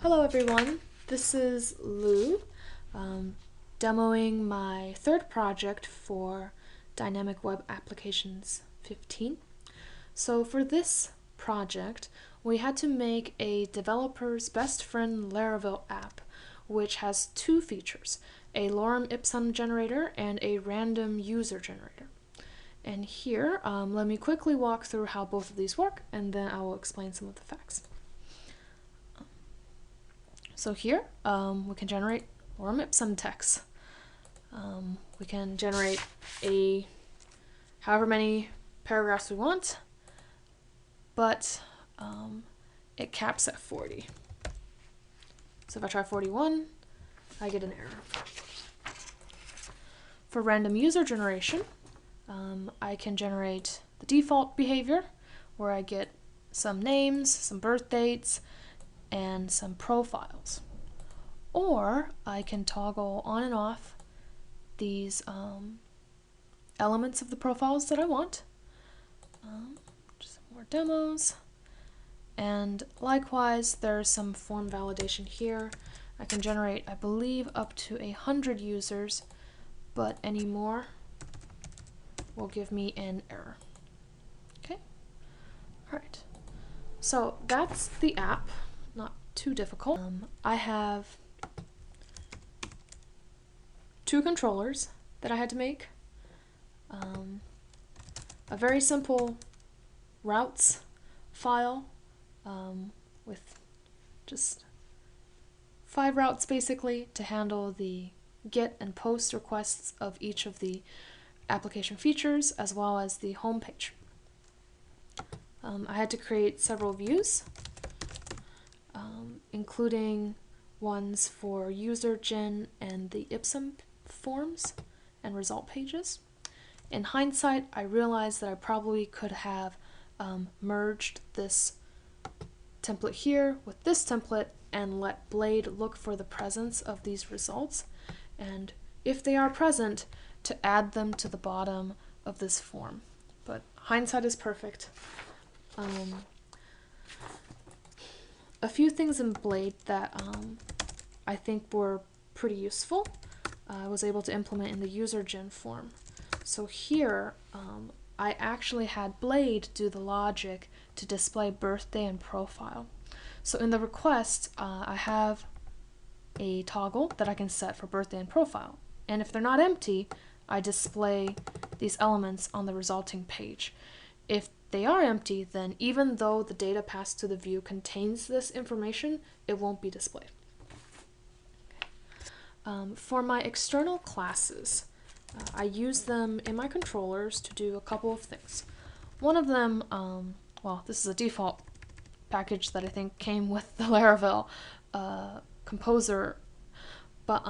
Hello everyone, this is Lou, demoing my third project for Dynamic Web Applications 15. So for this project, we had to make a developer's best friend Laravel app, which has two features, a lorem ipsum generator and a random user generator. And here, let me quickly walk through how both of these work, and then I will explain some of the facts. So here, we can generate lorem ipsum text. We can generate however many paragraphs we want, but it caps at 40. So if I try 41, I get an error. For random user generation, I can generate the default behavior, where I get some names, some birth dates, and some profiles. Or I can toggle on and off these elements of the profiles that I want. Just some more demos. And likewise, there's some form validation here. I can generate, I believe, up to 100 users, but any more will give me an error. Okay? Alright. So that's the app. Not too difficult. I have two controllers that I had to make. A very simple routes file with just 5 routes basically to handle the get and post requests of each of the application features as well as the home page. I had to create several views, including ones for user gen and the ipsum forms and result pages. In hindsight, I realized that I probably could have merged this template here with this template and let Blade look for the presence of these results, and if they are present, to add them to the bottom of this form. But hindsight is perfect. A few things in Blade that I think were pretty useful, I was able to implement in the user gen form. So here, I actually had Blade do the logic to display birthday and profile. So in the request, I have a toggle that I can set for birthday and profile. And if they're not empty, I display these elements on the resulting page. If they are empty, then even though the data passed to the view contains this information, it won't be displayed. For my external classes, I use them in my controllers to do a couple of things. One of them, well, this is a default package that I think came with the Laravel composer, but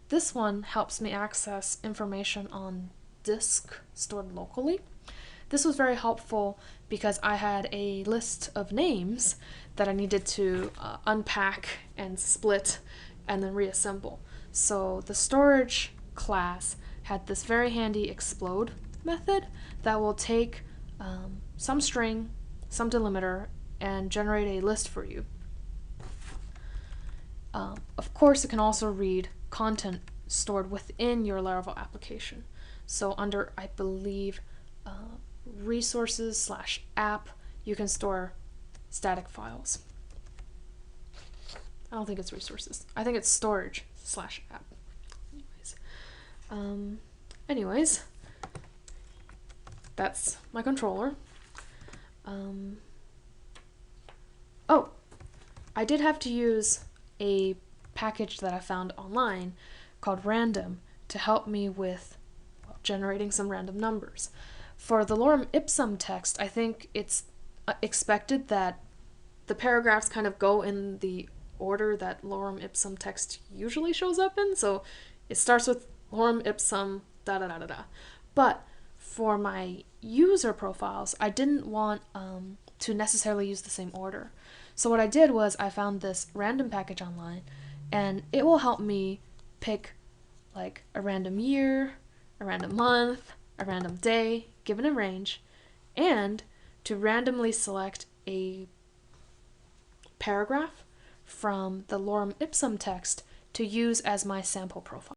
this one helps me access information on disk stored locally. This was very helpful because I had a list of names that I needed to unpack and split and then reassemble. So the storage class had this very handy explode method that will take some string, some delimiter, and generate a list for you. Of course, it can also read content stored within your Laravel application. So under, I believe, resources/app, you can store static files. I don't think it's resources. I think it's storage/app. Anyways, that's my controller. Oh, I did have to use a package that I found online called Random to help me with generating some random numbers. For the lorem ipsum text, I think it's expected that the paragraphs kind of go in the order that lorem ipsum text usually shows up in, so it starts with lorem ipsum da da da da da. But for my user profiles, I didn't want to necessarily use the same order. So what I did was I found this random package online, and it will help me pick like a random year, a random month, a random day, given a range, and to randomly select a paragraph from the lorem ipsum text to use as my sample profile.